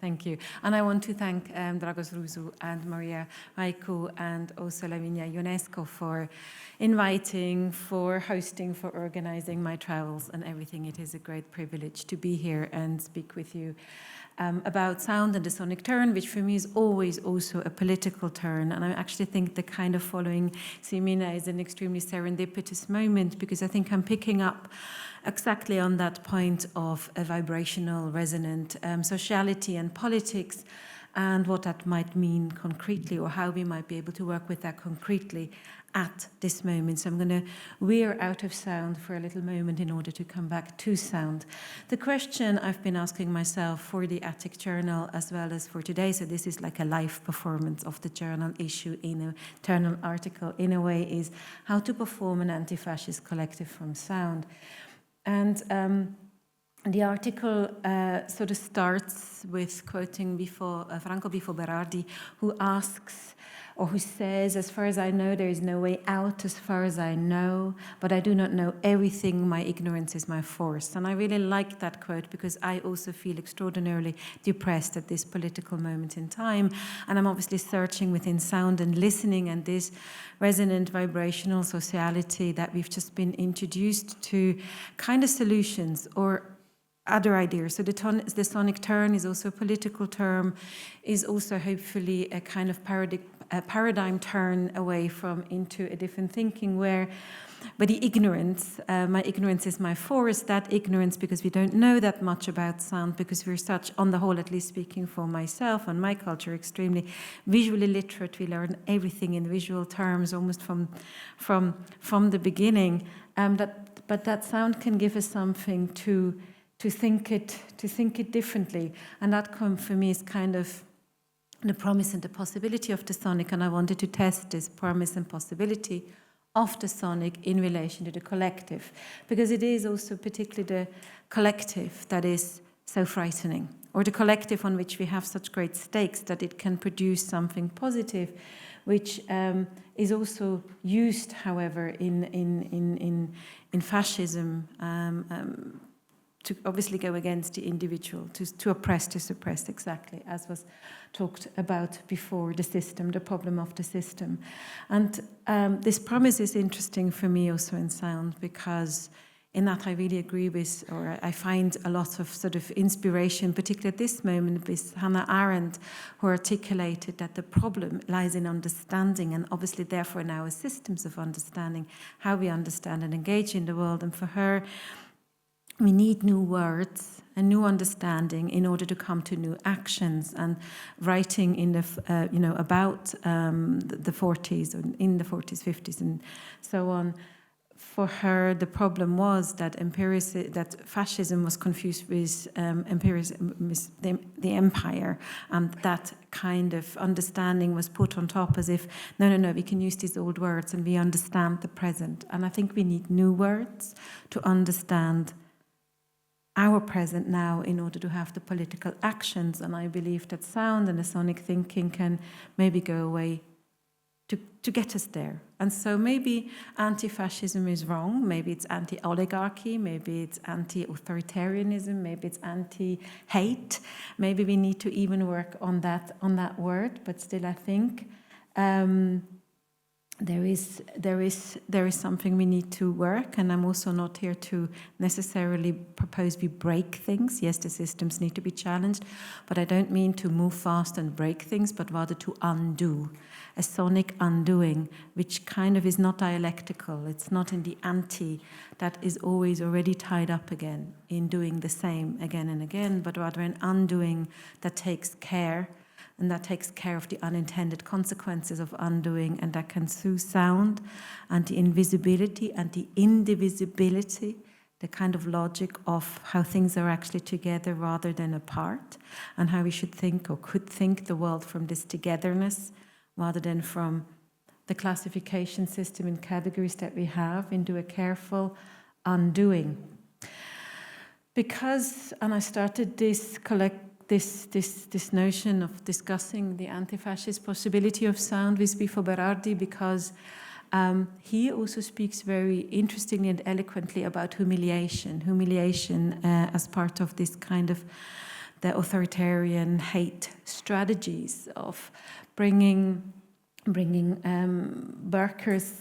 Thank you. And I want to thank Dragos Rusu and Maria Raiku and also Lavinia Ionesco for inviting, for hosting, for organizing my travels and everything. It is a great privilege to be here and speak with you about sound and the sonic turn, which for me is always also a political turn. And I actually think the kind of following Simina is an extremely serendipitous moment, because I think I'm picking up exactly on that point of a vibrational, resonant sociality and politics, and what that might mean concretely, or how we might be able to work with that concretely at this moment. So I'm going to veer out of sound for a little moment in order to come back to sound. The question I've been asking myself for the Attic Journal as well as for today, so this is like a live performance of the journal issue in a journal article in a way, is how to perform an anti-fascist collective from sound. And the article sort of starts with quoting Franco Bifo Berardi, who asks, or who says, as far as I know, there is no way out as far as I know, but I do not know everything, my ignorance is my force. And I really like that quote, because I also feel extraordinarily depressed at this political moment in time. And I'm obviously searching within sound and listening and this resonant vibrational sociality that we've just been introduced to, kind of solutions or other ideas. So the sonic turn is also a political term, is also hopefully a kind of paradigm turn away from into a different thinking where, but the ignorance, my ignorance is my force, that ignorance, because we don't know that much about sound, because we're such, on the whole, at least speaking for myself and my culture, extremely visually literate. We learn everything in visual terms almost from the beginning. But that sound can give us something to think it differently, and that for me is kind of the promise and the possibility of the sonic. And I wanted to test this promise and possibility of the sonic in relation to the collective, because it is also particularly the collective that is so frightening, or the collective on which we have such great stakes that it can produce something positive, which is also used, however, in fascism. To obviously go against the individual, to oppress, to suppress, exactly, as was talked about before, the system, the problem of the system. And this promise is interesting for me also in sound, because in that I really agree with, or I find a lot of sort of inspiration, particularly at this moment, with Hannah Arendt, who articulated that the problem lies in understanding, and obviously therefore in our systems of understanding, how we understand and engage in the world. And for her, we need new words and new understanding in order to come to new actions. And writing in the about the 40s, or in the 40s, 50s, and so on, for her the problem was that that fascism was confused with empiricism, with the empire, and that kind of understanding was put on top as if no, we can use these old words and we understand the present. And I think we need new words to understand our present now in order to have the political actions. And I believe that sound and the sonic thinking can maybe go away to get us there. And so maybe anti-fascism is wrong, maybe it's anti-oligarchy, maybe it's anti-authoritarianism, maybe it's anti-hate, maybe we need to even work on that word. But still I think there is something we need to work, and I'm also not here to necessarily propose we break things. Yes, the systems need to be challenged, but I don't mean to move fast and break things, but rather to undo, a sonic undoing, which kind of is not dialectical. It's not in the anti that is always already tied up again in doing the same again and again, but rather an undoing that takes care, and that takes care of the unintended consequences of undoing, and that can soothe sound and the invisibility and the indivisibility, the kind of logic of how things are actually together rather than apart, and how we should think or could think the world from this togetherness rather than from the classification system in categories that we have, into a careful undoing. Because, and I started this this notion of discussing the anti-fascist possibility of sound with Bifo Berardi, because he also speaks very interestingly and eloquently about humiliation as part of this kind of the authoritarian hate strategies of bringing workers,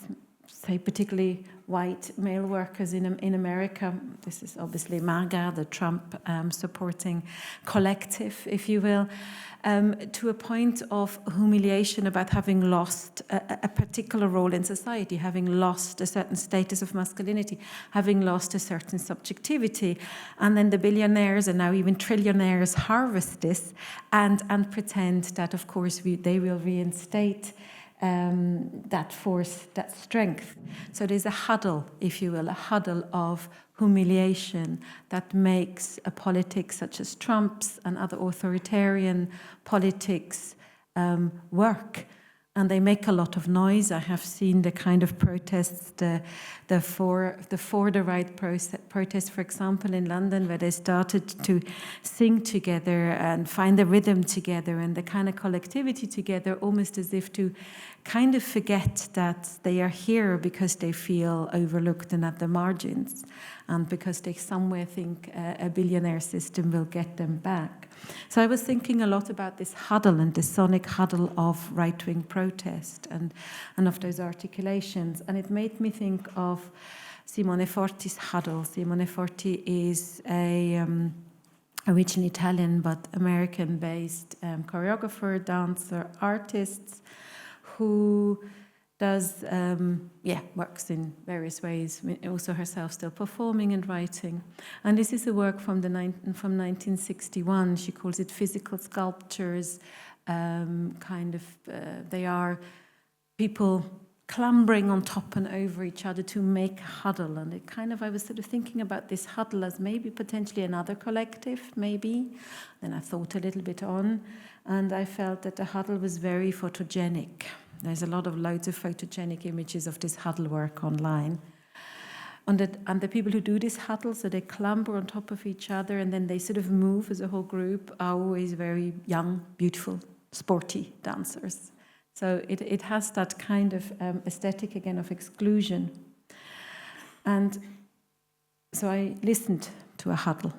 say particularly white male workers in America. This is obviously MAGA, the Trump supporting collective, if you will, to a point of humiliation about having lost a particular role in society, having lost a certain status of masculinity, having lost a certain subjectivity. And then the billionaires and now even trillionaires harvest this and pretend that, of course, they will reinstate that force, that strength. So there's a huddle, if you will, a huddle of humiliation that makes a politics such as Trump's and other authoritarian politics work. And they make a lot of noise. I have seen the kind of protests, the for the right protest, for example, in London, where they started to sing together and find the rhythm together and the kind of collectivity together, almost as if to kind of forget that they are here because they feel overlooked and at the margins, and because they somewhere think a billionaire system will get them back. So I was thinking a lot about this huddle and this sonic huddle of right-wing protest and of those articulations. And it made me think of Simone Forti's huddle. Simone Forti is originally Italian but American-based choreographer, dancer, artist who does, works in various ways, also herself still performing and writing. And this is a work from 1961. She calls it physical sculptures. They are people clambering on top and over each other to make a huddle. And I was sort of thinking about this huddle as maybe potentially another collective, maybe. Then I thought a little bit on, and I felt that the huddle was very photogenic. There's loads of photogenic images of this huddle work online. And the people who do this huddle, so they clamber on top of each other and then they sort of move as a whole group, are always very young, beautiful, sporty dancers. So it has that kind of aesthetic, again, of exclusion. And so I listened to a huddle.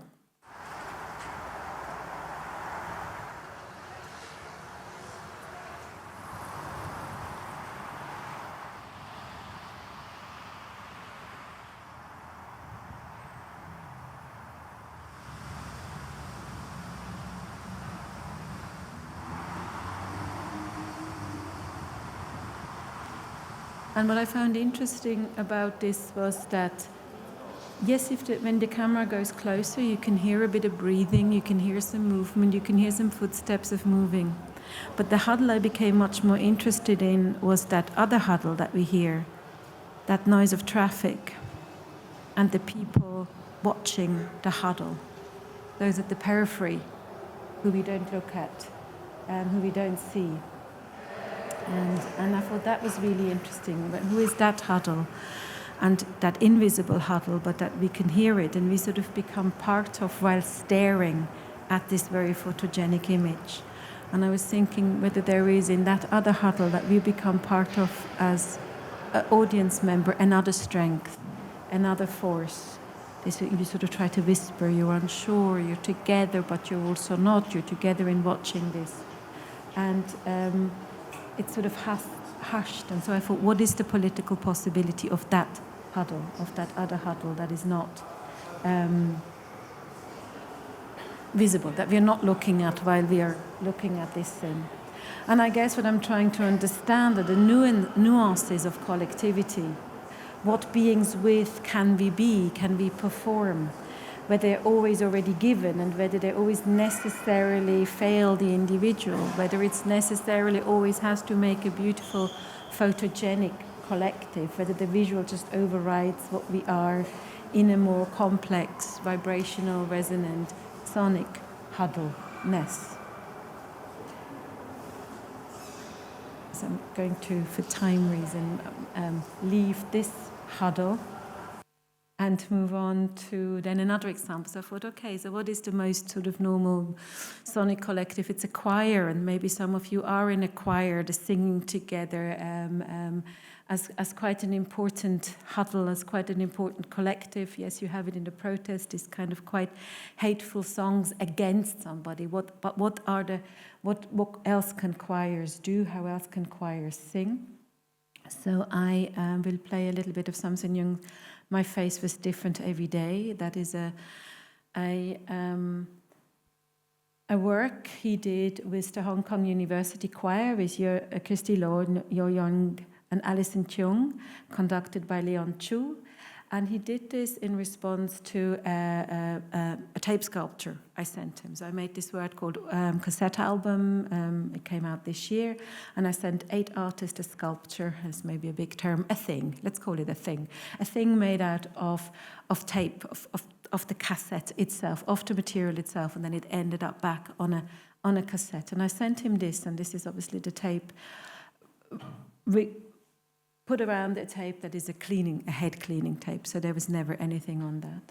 And what I found interesting about this was that, yes, when the camera goes closer, you can hear a bit of breathing, you can hear some movement, you can hear some footsteps of moving. But the huddle I became much more interested in was that other huddle that we hear, that noise of traffic, and the people watching the huddle, those at the periphery, who we don't look at, and who we don't see. And I thought that was really interesting. But who is that huddle? And that invisible huddle, but that we can hear it, and we sort of become part of while staring at this very photogenic image. And I was thinking whether there is in that other huddle that we become part of as an audience member, another strength, another force. You sort of try to whisper, you're unsure, you're together, but you're also not. You're together in watching this. And it sort of hushed. And so I thought, what is the political possibility of that huddle, of that other huddle that is not visible, that we are not looking at while we are looking at this thing? And I guess what I'm trying to understand are the nuances of collectivity. What beings with can we perform, whether they're always already given and whether they always necessarily fail the individual, whether it's necessarily always has to make a beautiful photogenic collective, whether the visual just overrides what we are in a more complex, vibrational, resonant, sonic huddle-ness. So I'm going to, for time reason, leave this huddle and move on to then another example. So I thought, okay, so what is the most sort of normal sonic collective? It's a choir, and maybe some of you are in a choir, the singing together as quite an important huddle, as quite an important collective. Yes, you have it in the protest, these kind of quite hateful songs against somebody. What else can choirs do? How else can choirs sing? So I will play a little bit of something young. My face was different every day. That is a work he did with the Hong Kong University Choir with Christy Law, Yo Young, and Alison Cheung, conducted by Leon Chu. And he did this in response to a tape sculpture I sent him. So I made this work called cassette album. It came out this year. And I sent 8 artists a sculpture, as maybe a big term, a thing. Let's call it a thing. A thing made out of tape, of the cassette itself, of the material itself. And then it ended up back on a cassette. And I sent him this, and this is obviously the tape. We put around a tape that is a head cleaning tape, so there was never anything on that.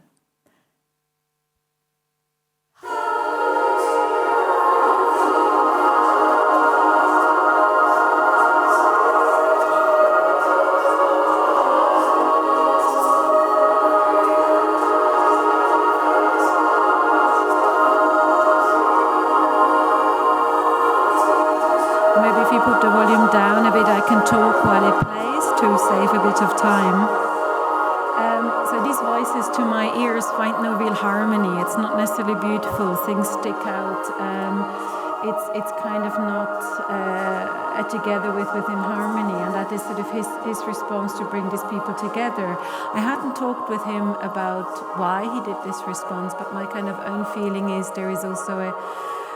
Maybe if you put the volume down a bit, I can talk while it plays to save a bit of time. So these voices to my ears find no real harmony. It's not necessarily beautiful. Things stick out. It's kind of not together within harmony, and that is sort of his response to bring these people together. I hadn't talked with him about why he did this response, but my kind of own feeling is there is also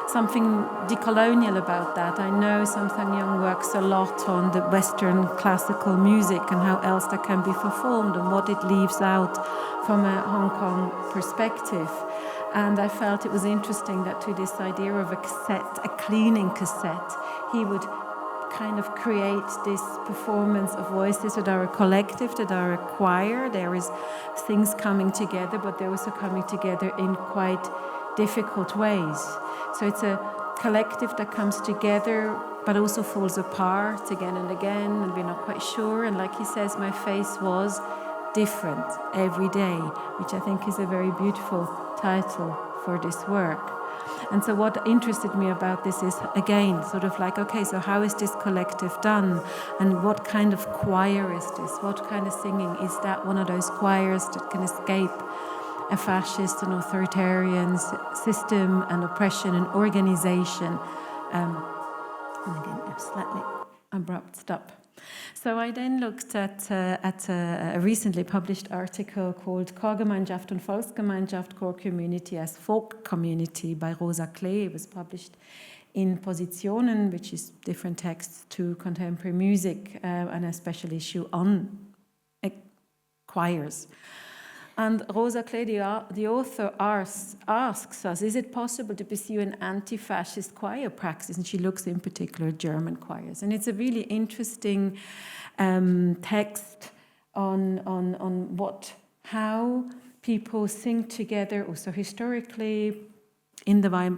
something decolonial about that. I know Samsung Young works a lot on the Western classical music and how else that can be performed and what it leaves out from a Hong Kong perspective. And I felt it was interesting that to this idea of a cassette, a cleaning cassette, he would kind of create this performance of voices that are a collective, that are a choir. There is things coming together, but they're also coming together in quite difficult ways. So it's a collective that comes together, but also falls apart again and again, and we're not quite sure. And like he says, my face was different every day, which I think is a very beautiful title for this work. And so what interested me about this is, again, sort of like, okay, so how is this collective done? And what kind of choir is this? What kind of singing? Is that one of those choirs that can escape a fascist and authoritarian system and oppression and organization? And again, a slightly abrupt stop. So I then looked at a recently published article called Chorgemeinschaft und Volksgemeinschaft, Core Community as Folk Community by Rosa Klee. It was published in Positionen, which is different texts to contemporary music, and a special issue on choirs. And Rosa Klee, the author, asks us, is it possible to pursue an anti-fascist choir practice? And she looks in particular at German choirs. And it's a really interesting text on how people sing together, also historically,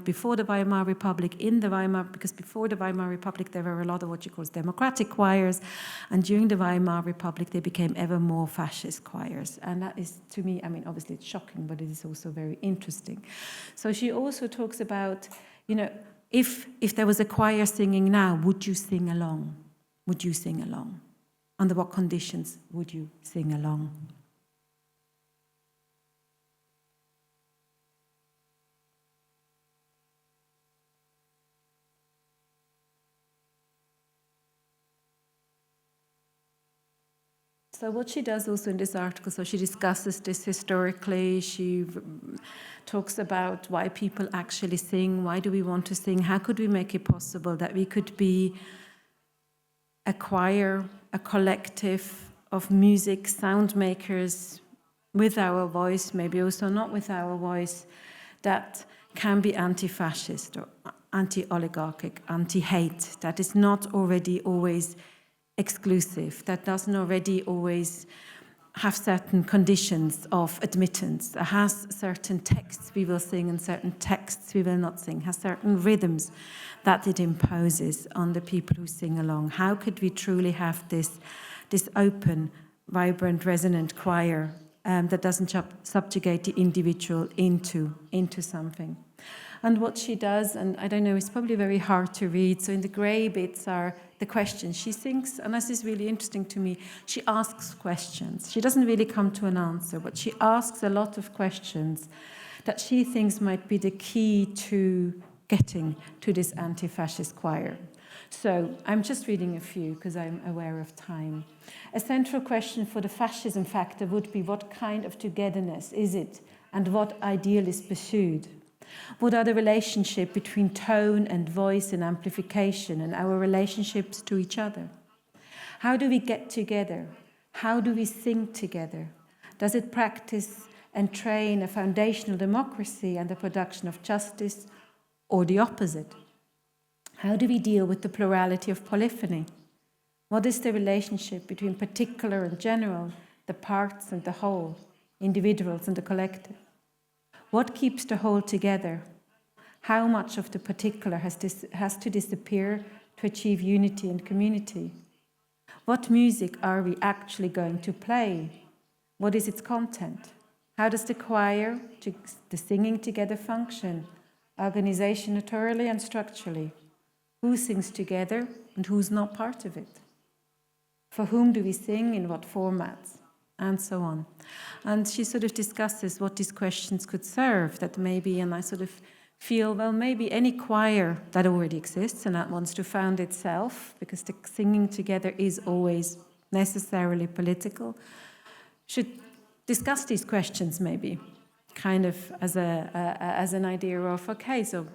before the Weimar Republic, because before the Weimar Republic there were a lot of what you call democratic choirs, and during the Weimar Republic they became ever more fascist choirs. And that is, to me, I mean, obviously it's shocking, but it is also very interesting. So she also talks about, you know, if there was a choir singing now, would you sing along? Would you sing along? Under what conditions would you sing along? So what she does also in this article, so she discusses this historically, she talks about why people actually sing, why do we want to sing, how could we make it possible that we could be a choir, a collective of music, sound makers with our voice, maybe also not with our voice, that can be anti-fascist or anti-oligarchic, anti-hate, that is not already always exclusive, that doesn't already always have certain conditions of admittance, has certain texts we will sing and certain texts we will not sing, has certain rhythms that it imposes on the people who sing along. How could we truly have this open, vibrant, resonant choir that doesn't subjugate the individual into something? And what she does, and I don't know, it's probably very hard to read, so in the grey bits are the questions. She thinks, and this is really interesting to me, she asks questions. She doesn't really come to an answer, but she asks a lot of questions that she thinks might be the key to getting to this anti-fascist choir. So I'm just reading a few because I'm aware of time. A central question for the fascism factor would be what kind of togetherness is it and what ideal is pursued? What are the relationship between tone and voice and amplification and our relationships to each other? How do we get together? How do we sing together? Does it practice and train a foundational democracy and the production of justice, or the opposite? How do we deal with the plurality of polyphony? What is the relationship between particular and general, the parts and the whole, individuals and the collective? What keeps the whole together? How much of the particular has to disappear to achieve unity and community? What music are we actually going to play? What is its content? How does the choir, the singing together function, organizationally and structurally? Who sings together and who's not part of it? For whom do we sing, in what formats? And so on. And she sort of discusses what these questions could serve, that maybe, and I sort of feel, well, maybe any choir that already exists and that wants to found itself, because the singing together is always necessarily political, should discuss these questions maybe, kind of as an idea of, okay, so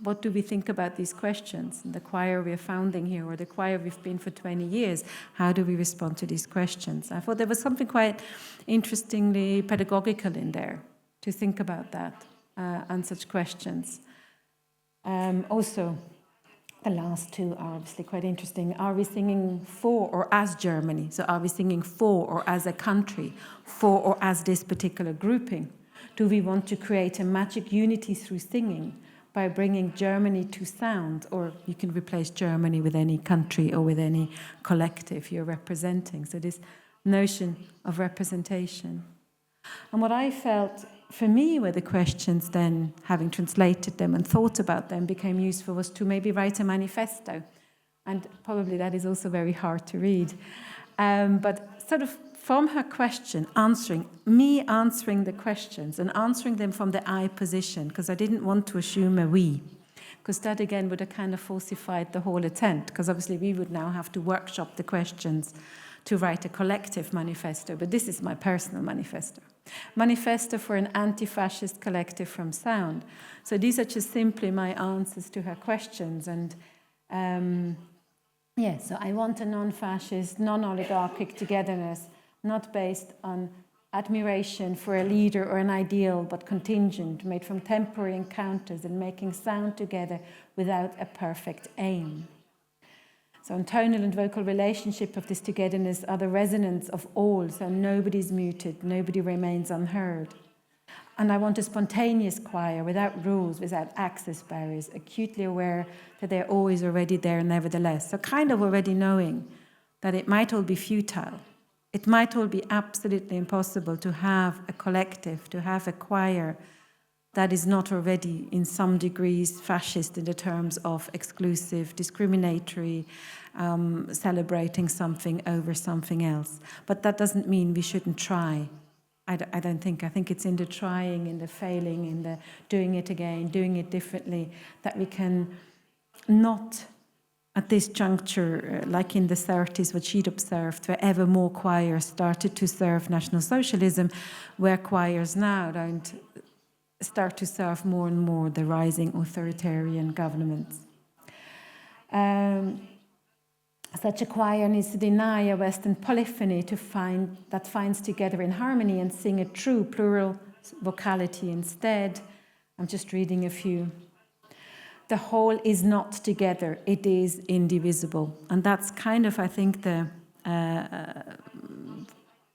what do we think about these questions? And the choir we're founding here, or the choir we've been for 20 years, how do we respond to these questions? I thought there was something quite interestingly pedagogical in there, to think about that and such questions. Also, the last two are obviously quite interesting. Are we singing for or as Germany? So are we singing for or as a country, for or as this particular grouping? Do we want to create a magic unity through singing, by bringing Germany to sound, or you can replace Germany with any country or with any collective you're representing. So this notion of representation. And what I felt, for me, were the questions then, having translated them and thought about them, became useful, was to maybe write a manifesto. And probably that is also very hard to read. But sort of from her question, answering the questions and answering them from the I position, because I didn't want to assume a we, because that again would have kind of falsified the whole attempt, because obviously we would now have to workshop the questions to write a collective manifesto, but this is my personal manifesto. Manifesto for an anti-fascist collective from sound. So these are just simply my answers to her questions, and so I want a non-fascist, non-oligarchic togetherness, not based on admiration for a leader or an ideal, but contingent, made from temporary encounters and making sound together without a perfect aim. So in tonal and vocal relationship of this togetherness are the resonance of all, so nobody's muted, nobody remains unheard. And I want a spontaneous choir without rules, without access barriers, acutely aware that they're always already there nevertheless. So kind of already knowing that it might all be futile. It might all be absolutely impossible to have a collective, to have a choir that is not already in some degrees fascist in the terms of exclusive, discriminatory, celebrating something over something else. But that doesn't mean we shouldn't try. I think it's in the trying, in the failing, in the doing it again, doing it differently, that we can not, at this juncture, like in the 30s, what she'd observed, where ever more choirs started to serve National Socialism, where choirs now don't start to serve more and more the rising authoritarian governments. Such a choir needs to deny a Western polyphony that finds together in harmony and sing a true plural vocality instead. I'm just reading a few. The whole is not together, it is indivisible. And that's kind of, I think, the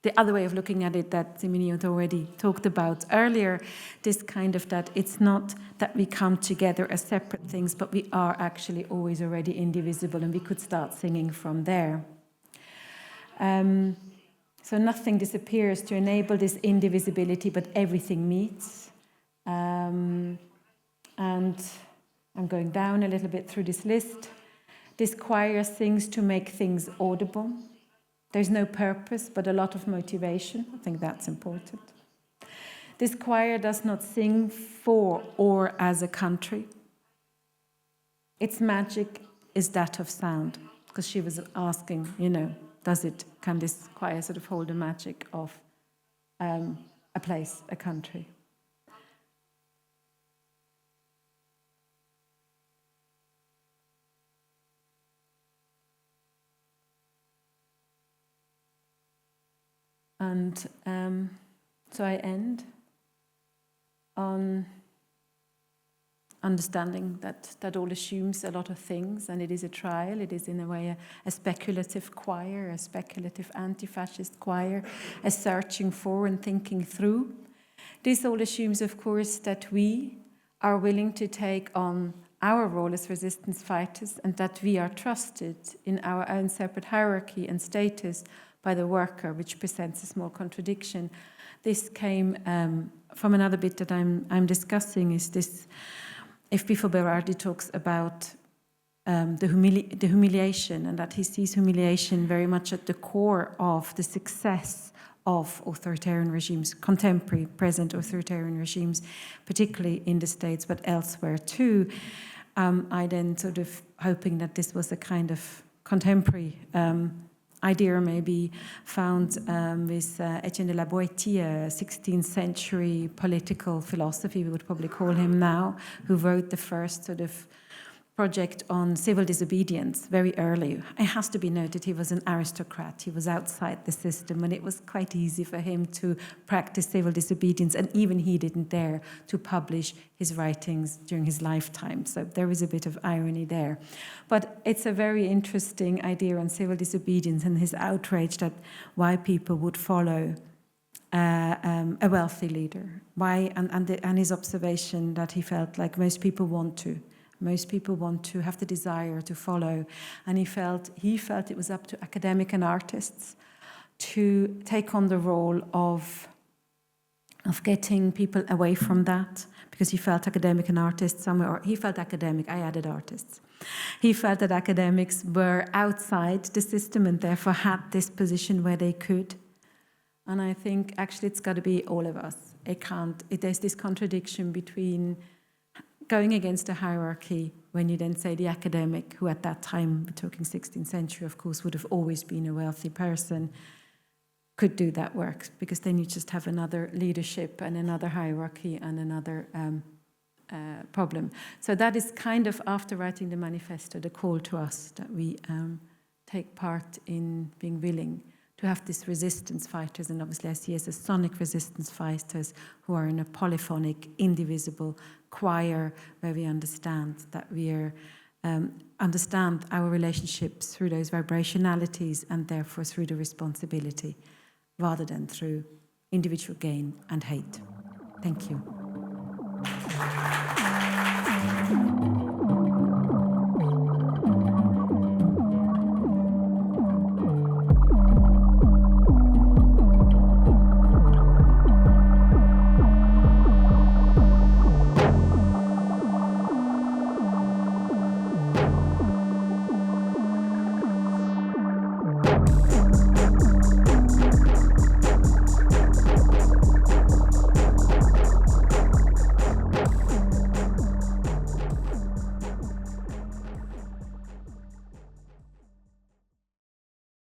the other way of looking at it that Simeon already talked about earlier, this kind of that it's not that we come together as separate things, but we are actually always already indivisible, and we could start singing from there. So nothing disappears to enable this indivisibility, but everything meets. And I'm going down a little bit through this list. This choir sings to make things audible. There's no purpose, but a lot of motivation. I think that's important. This choir does not sing for or as a country. Its magic is that of sound, because she was asking, can this choir sort of hold the magic of a place, a country? And so I end on understanding that all assumes a lot of things, and it is a trial. It is in a way a speculative choir, a speculative anti-fascist choir, a searching for and thinking through. This all assumes, of course, that we are willing to take on our role as resistance fighters, and that we are trusted in our own separate hierarchy and status by the worker, which presents a small contradiction. This came from another bit that I'm discussing, is this, if Bifo Berardi talks about the humiliation, and that he sees humiliation very much at the core of the success of authoritarian regimes, contemporary, present authoritarian regimes, particularly in the States, but elsewhere too. I then sort of hoping that this was a kind of contemporary idea maybe found with Etienne de la Boétie, 16th century political philosophy, we would probably call him now, who wrote the first sort of project on civil disobedience very early. It has to be noted he was an aristocrat. He was outside the system, and it was quite easy for him to practice civil disobedience, and even he didn't dare to publish his writings during his lifetime. So there is a bit of irony there. But it's a very interesting idea on civil disobedience and his outrage that why people would follow a wealthy leader. Why, and his observation that he felt like most people want to. Most people want to have the desire to follow, and he felt it was up to academic and artists to take on the role of getting people away from that, because he felt academic and artists somewhere, or he felt academic, I added artists. He felt that academics were outside the system and therefore had this position where they could. And I think actually it's got to be all of us. There's this contradiction between going against a hierarchy when you then say the academic, who at that time, we're talking 16th century, of course, would have always been a wealthy person, could do that work, because then you just have another leadership and another hierarchy and another problem. So that is kind of, after writing the manifesto, the call to us that we take part in being willing to have these resistance fighters, and obviously I see as a sonic resistance fighters who are in a polyphonic, indivisible choir, where we understand that we are understand our relationships through those vibrationalities, and therefore through the responsibility, rather than through individual gain and hate. Thank you.